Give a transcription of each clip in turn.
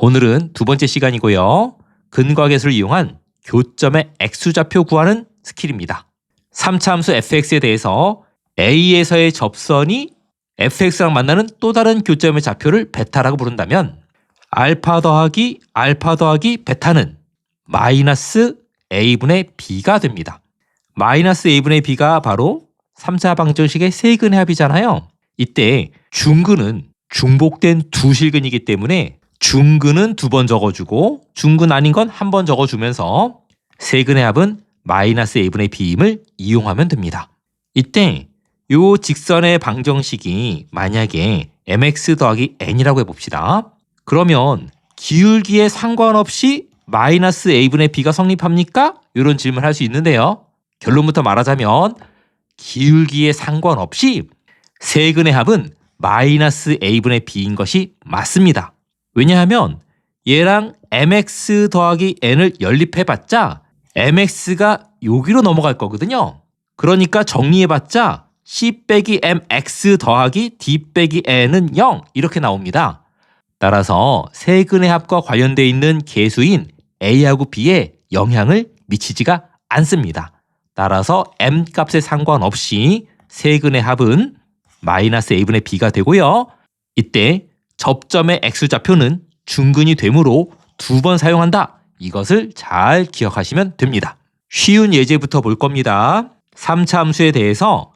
오늘은 두 번째 시간이고요. 근과계수를 이용한 교점의 X좌표 구하는 스킬입니다. 3차 함수 fx에 대해서 A에서의 접선이 fx랑 만나는 또 다른 교점의 좌표를 베타라고 부른다면 알파 더하기 베타는 마이너스 a분의 b가 됩니다. 마이너스 a분의 b가 바로 3차 방정식의 세근의 합이잖아요. 이때 중근은 중복된 두 실근이기 때문에 중근은 두 번 적어주고 중근 아닌 건 한 번 적어주면서 세근의 합은 마이너스 a분의 b임을 이용하면 됩니다. 이때 요 직선의 방정식이 만약에 mx 더하기 n이라고 해봅시다. 그러면 기울기에 상관없이 마이너스 a분의 b가 성립합니까? 이런 질문을 할 수 있는데요. 결론부터 말하자면 기울기에 상관없이 세근의 합은 마이너스 a분의 b인 것이 맞습니다. 왜냐하면 얘랑 mx 더하기 n을 연립해봤자 mx가 여기로 넘어갈 거거든요. 그러니까 정리해봤자 c 빼기 mx 더하기 d 빼기 n은 0 이렇게 나옵니다. 따라서 세근의 합과 관련되어 있는 계수인 a하고 b에 영향을 미치지가 않습니다. 따라서 m 값에 상관없이 세근의 합은 마이너스 a분의 b가 되고요. 이때 접점의 x좌표는 중근이 되므로 두 번 사용한다. 이것을 잘 기억하시면 됩니다. 쉬운 예제부터 볼 겁니다. 3차 함수에 대해서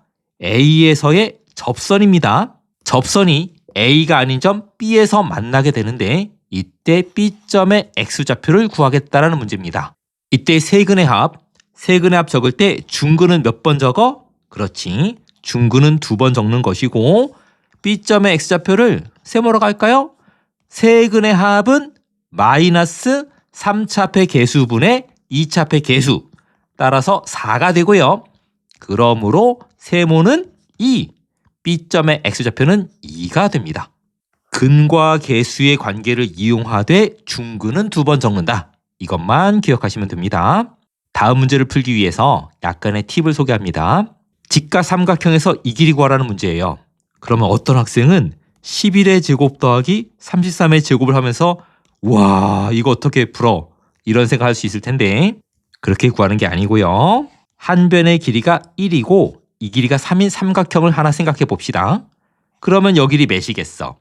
A에서의 접선입니다. 접선이 A가 아닌 점 B에서 만나게 되는데 이때 B점의 X좌표를 구하겠다라는 문제입니다. 이때 세근의 합 적을 때 중근은 몇 번 적어? 그렇지. 중근은 두 번 적는 것이고 B점의 X좌표를 세모로 할까요? 세근의 합은 마이너스 3차폐 계수분의 2차폐 계수 따라서 4가 되고요. 그러므로 세모는 2, B점의 X좌표는 2가 됩니다. 근과 계수의 관계를 이용하되 중근은 두 번 적는다. 이것만 기억하시면 됩니다. 다음 문제를 풀기 위해서 약간의 팁을 소개합니다. 직각 삼각형에서 이 길이 구하라는 문제예요. 그러면 어떤 학생은 11의 제곱 더하기 33의 제곱을 하면서 와 이거 어떻게 풀어? 이런 생각할 수 있을 텐데 그렇게 구하는 게 아니고요. 한 변의 길이가 1이고 이 길이가 3인 삼각형을 하나 생각해 봅시다. 그러면 여 길이 몇이겠어?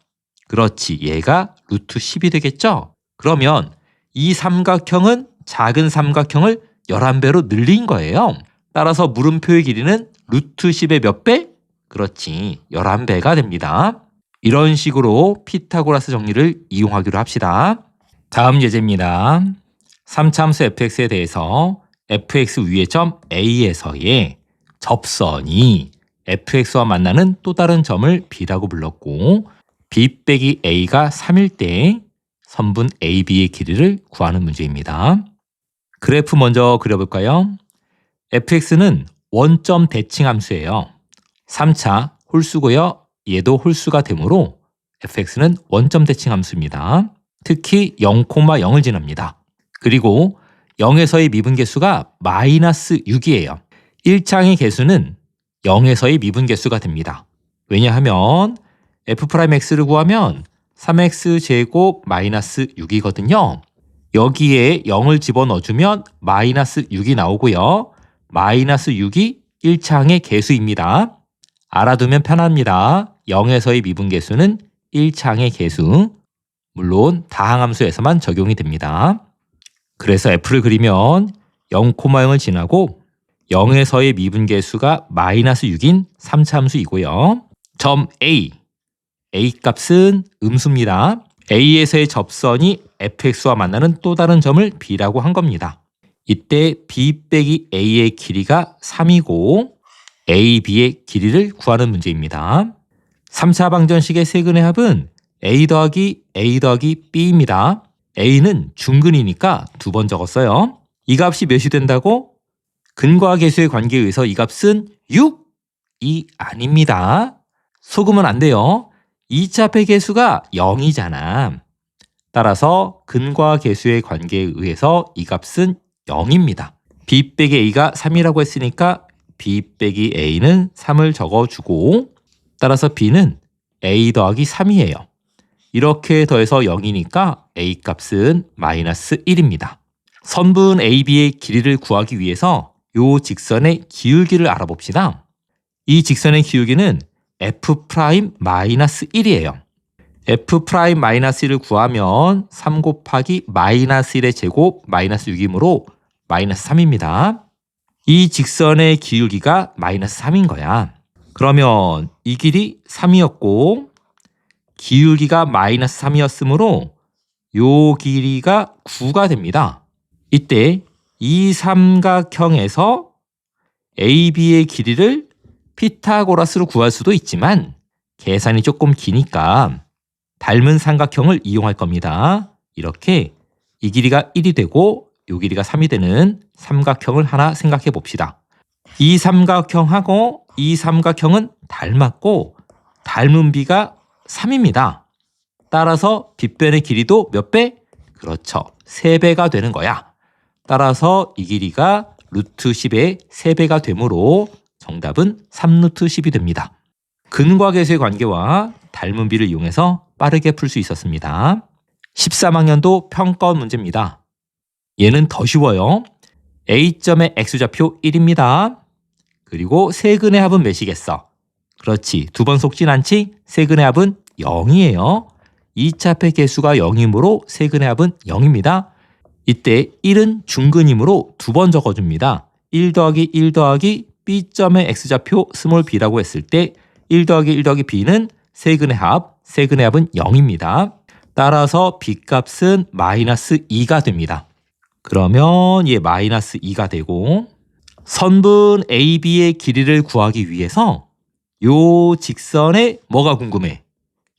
그렇지, 얘가 루트 10이 되겠죠? 그러면 이 삼각형은 작은 삼각형을 11배로 늘린 거예요. 따라서 물음표의 길이는 루트 10의 몇 배? 그렇지, 11배가 됩니다. 이런 식으로 피타고라스 정리를 이용하기로 합시다. 다음 예제입니다. 3차 함수 fx에 대해서 fx 위의 점 A에서의 접선이 fx와 만나는 또 다른 점을 b라고 불렀고 b 빼기 a가 3일 때 선분 ab의 길이를 구하는 문제입니다. 그래프 먼저 그려볼까요? fx는 원점 대칭 함수예요. 3차 홀수고요. 얘도 홀수가 되므로 fx는 원점 대칭 함수입니다. 특히 0,0을 지납니다. 그리고 0에서의 미분계수가 마이너스 6이에요. 1창의 계수는 0에서의 미분계수가 됩니다. 왜냐하면 f'x를 구하면 3x제곱 마이너스 6이거든요. 여기에 0을 집어넣어주면 마이너스 6이 나오고요. 마이너스 6이 1창의 계수입니다. 알아두면 편합니다. 0에서의 미분계수는 1창의 계수. 물론 다항함수에서만 적용이 됩니다. 그래서 f를 그리면 0,0을 지나고 0에서의 미분계수가 마이너스 6인 3차 함수이고요. 점 A 값은 음수입니다. A에서의 접선이 fx와 만나는 또 다른 점을 b라고 한 겁니다. 이때 b 빼기 a의 길이가 3이고 a, b의 길이를 구하는 문제입니다. 3차 방정식의 세근의 합은 a 더하기 b입니다. a는 중근이니까 두 번 적었어요. 이 값이 몇이 된다고? 근과 계수의 관계에 의해서 이 값은 6이 아닙니다. 속으면 안 돼요. 2차 폐계수가 0이잖아. 따라서 근과 계수의 관계에 의해서 이 값은 0입니다. b 빼기 a가 3이라고 했으니까 b 빼기 a는 3을 적어주고 따라서 b는 a 더하기 3이에요. 이렇게 더해서 0이니까 a 값은 마이너스 1입니다. 선분 AB의 길이를 구하기 위해서 이 직선의 기울기를 알아봅시다. 이 직선의 기울기는 F'-1이에요. F'-1을 구하면 3 곱하기 마이너스 1의 제곱 마이너스 6이므로 마이너스 3입니다. 이 직선의 기울기가 마이너스 3인 거야. 그러면 이 길이 3이었고 기울기가 마이너스 3이었으므로 요 길이가 9가 됩니다. 이때 이 삼각형에서 AB의 길이를 피타고라스로 구할 수도 있지만 계산이 조금 기니까 닮은 삼각형을 이용할 겁니다. 이렇게 이 길이가 1이 되고 이 길이가 3이 되는 삼각형을 하나 생각해 봅시다. 이 삼각형하고 이 삼각형은 닮았고 닮은 비가 3입니다. 따라서 빗변의 길이도 몇 배? 그렇죠. 3배가 되는 거야. 따라서 이 길이가 루트 10의 3배가 되므로 정답은 3루트 10이 됩니다. 근과 계수의 관계와 닮은 비를 이용해서 빠르게 풀 수 있었습니다. 13학년도 평가원 문제입니다. 얘는 더 쉬워요. A점의 X좌표 1입니다. 그리고 세근의 합은 몇이겠어? 그렇지. 두 번 속진 않지? 세근의 합은 0이에요. 2차 합의 개수가 0이므로 세근의 합은 0입니다. 이때 1은 중근이므로 두 번 적어줍니다. 1 더하기 1 더하기 B점의 X좌표 스몰 b라고 했을 때 1 더하기 1 더하기 B는 세근의 합은 0입니다. 따라서 B값은 마이너스 2가 됩니다. 그러면 얘 마이너스 2가 되고 선분 AB의 길이를 구하기 위해서 요 직선에 뭐가 궁금해?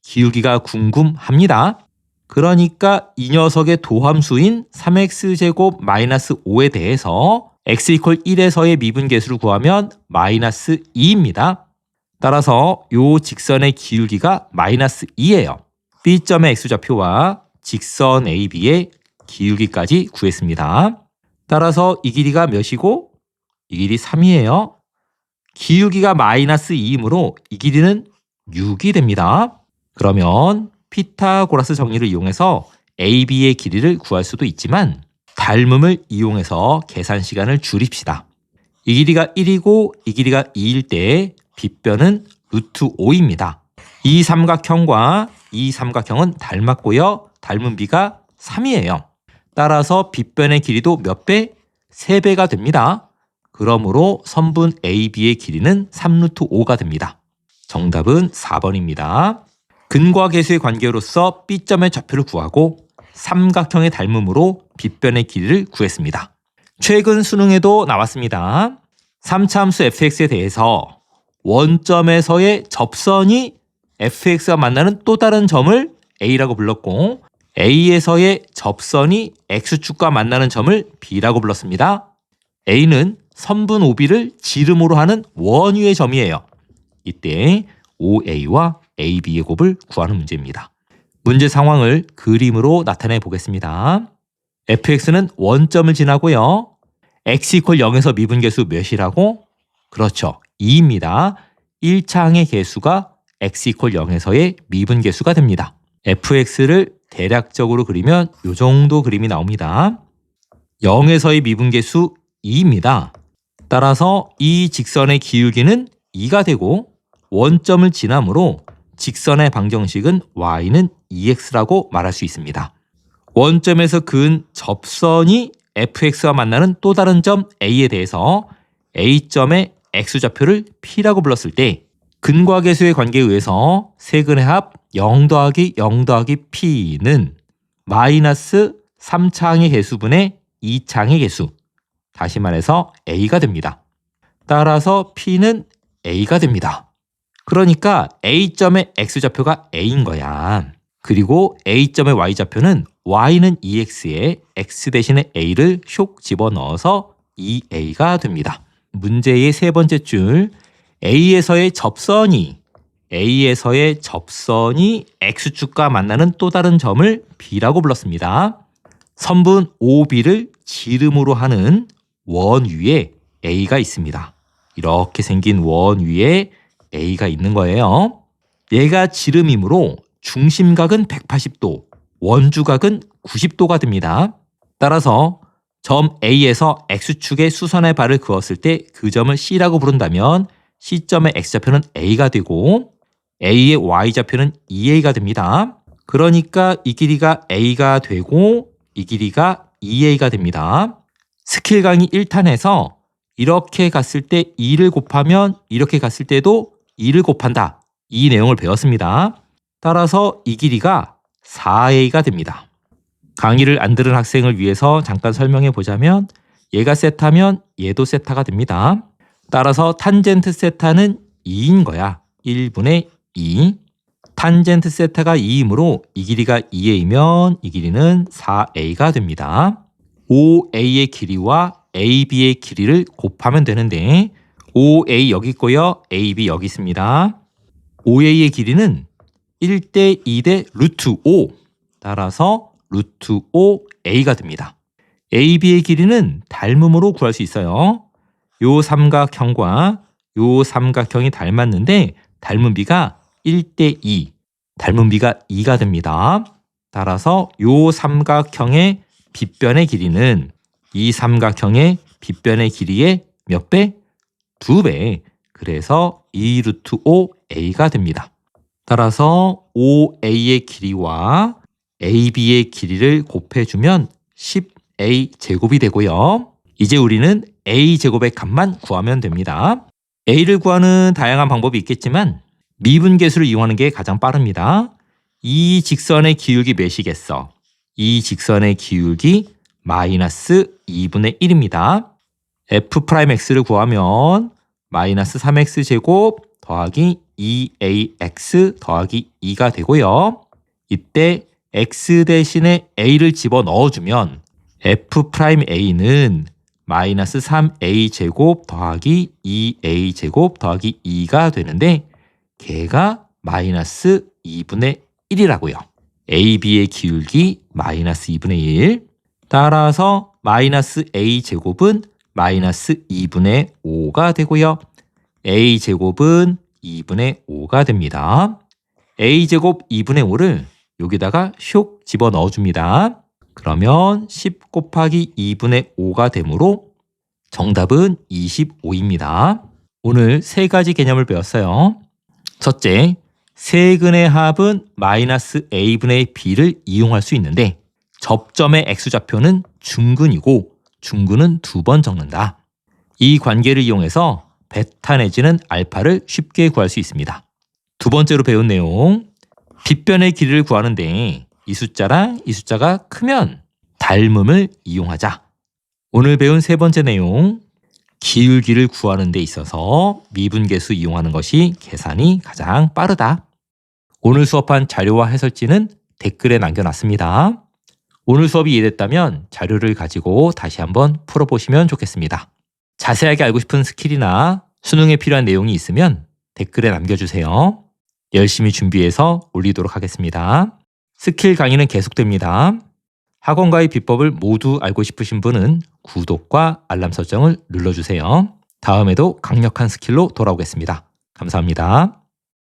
기울기가 궁금합니다. 그러니까 이 녀석의 도함수인 3x제곱 마이너스 5에 대해서 x 이퀄 1에서의 미분계수를 구하면 마이너스 2입니다. 따라서 요 직선의 기울기가 마이너스 2예요. B점의 x좌표와 직선 AB의 기울기까지 구했습니다. 따라서 이 길이가 몇이고 이 길이 3이에요. 기울기가 마이너스 2이므로 이 길이는 6이 됩니다. 그러면 피타고라스 정리를 이용해서 AB의 길이를 구할 수도 있지만 닮음을 이용해서 계산 시간을 줄입시다. 이 길이가 1이고 이 길이가 2일 때 빗변은 루트 5입니다. 이 삼각형과 이 삼각형은 닮았고요. 닮은 비가 3이에요. 따라서 빗변의 길이도 몇 배? 3배가 됩니다. 그러므로 선분 AB의 길이는 3루트 5가 됩니다. 정답은 4번입니다. 근과 계수의 관계로서 B점의 좌표를 구하고 삼각형의 닮음으로 빗변의 길이를 구했습니다. 최근 수능에도 나왔습니다. 3차 함수 fx에 대해서 원점에서의 접선이 fx가 만나는 또 다른 점을 a라고 불렀고 a에서의 접선이 x축과 만나는 점을 b라고 불렀습니다. a는 선분 OB를 지름으로 하는 원위의 점이에요. 이때 OA와 AB의 곱을 구하는 문제입니다. 문제 상황을 그림으로 나타내 보겠습니다. fx는 원점을 지나고요. x 이퀄 0에서 미분계수 몇이라고? 그렇죠. 2입니다. 1차 항의 계수가 x 이퀄 0에서의 미분계수가 됩니다. fx를 대략적으로 그리면 이 정도 그림이 나옵니다. 0에서의 미분계수 2입니다. 따라서 이 직선의 기울기는 2가 되고 원점을 지나므로 직선의 방정식은 y는 2x라고 말할 수 있습니다. 원점에서 그은 접선이 fx와 만나는 또 다른 점 a에 대해서 a점의 x좌표를 p라고 불렀을 때 근과 계수의 관계에 의해서 세근의 합 0 더하기 0 더하기 p는 마이너스 3차항의 계수분의 2차항의 계수, 다시 말해서 a가 됩니다. 따라서 p는 a가 됩니다. 그러니까 A점의 X좌표가 A인 거야. 그리고 A점의 Y좌표는 Y는 2X에 X 대신에 A를 쇽 집어넣어서 2A가 됩니다. 문제의 세 번째 줄 A에서의 접선이 X축과 만나는 또 다른 점을 B라고 불렀습니다. 선분 OB를 지름으로 하는 원 위에 A가 있습니다. 이렇게 생긴 원 위에 A가 있는 거예요. 얘가 지름이므로 중심각은 180도, 원주각은 90도가 됩니다. 따라서 점 A에서 X축에 수선의 발을 그었을 때 그 점을 C라고 부른다면 C점의 X좌표는 A가 되고 A의 Y좌표는 2A가 됩니다. 그러니까 이 길이가 A가 되고 이 길이가 2A가 됩니다. 스킬 강의 1탄에서 이렇게 갔을 때 2를 곱하면 이렇게 갔을 때도 2를 곱한다. 이 내용을 배웠습니다. 따라서 이 길이가 4A가 됩니다. 강의를 안 들은 학생을 위해서 잠깐 설명해 보자면 얘가 세타면 얘도 세타가 됩니다. 따라서 탄젠트 세타는 2인 거야. 1분의 2. 탄젠트 세타가 2이므로 이 길이가 2A면 이 길이는 4A가 됩니다. OA의 길이와 AB의 길이를 곱하면 되는데 OA 여기 있고요. AB 여기 있습니다. OA의 길이는 1대 2대 루트 5. 따라서 루트 5A가 됩니다. AB의 길이는 닮음으로 구할 수 있어요. 요 삼각형과 요 삼각형이 닮았는데 닮은 비가 1대 2. 닮은 비가 2가 됩니다. 따라서 요 삼각형의 빗변의 길이는 이 삼각형의 빗변의 길이의 몇 배? 2배. 그래서 2 루트 5A가 됩니다. 따라서 OA의 길이와 AB의 길이를 곱해주면 10A 제곱이 되고요. 이제 우리는 A 제곱의 값만 구하면 됩니다. A를 구하는 다양한 방법이 있겠지만 미분계수를 이용하는 게 가장 빠릅니다. 이 직선의 기울기 몇이겠어? 이 직선의 기울기 마이너스 2분의 1입니다. F'X를 구하면 마이너스 3X 제곱 더하기 2AX 더하기 2가 되고요. 이때 X 대신에 A를 집어 넣어주면 F'A는 마이너스 3A 제곱 더하기 2A 제곱 더하기 2가 되는데 걔가 마이너스 2분의 1이라고요. AB의 기울기 마이너스 2분의 1. 따라서 마이너스 A 제곱은 마이너스 2분의 5가 되고요. A 제곱은 2분의 5가 됩니다. A 제곱 2분의 5를 여기다가 슉 집어 넣어줍니다. 그러면 10 곱하기 2분의 5가 되므로 정답은 25입니다. 오늘 세 가지 개념을 배웠어요. 첫째, 세근의 합은 마이너스 A분의 B를 이용할 수 있는데 접점의 X좌표는 중근이고 중근은 2번 적는다. 이 관계를 이용해서 베타 내지는 알파를 쉽게 구할 수 있습니다. 두 번째로 배운 내용, 빗변의 길이를 구하는데 이 숫자랑 이 숫자가 크면 닮음을 이용하자. 오늘 배운 세 번째 내용, 기울기를 구하는 데 있어서 미분계수 이용하는 것이 계산이 가장 빠르다. 오늘 수업한 자료와 해설지는 댓글에 남겨놨습니다. 오늘 수업이 이해됐다면 자료를 가지고 다시 한번 풀어보시면 좋겠습니다. 자세하게 알고 싶은 스킬이나 수능에 필요한 내용이 있으면 댓글에 남겨주세요. 열심히 준비해서 올리도록 하겠습니다. 스킬 강의는 계속됩니다. 학원과의 비법을 모두 알고 싶으신 분은 구독과 알람 설정을 눌러주세요. 다음에도 강력한 스킬로 돌아오겠습니다. 감사합니다.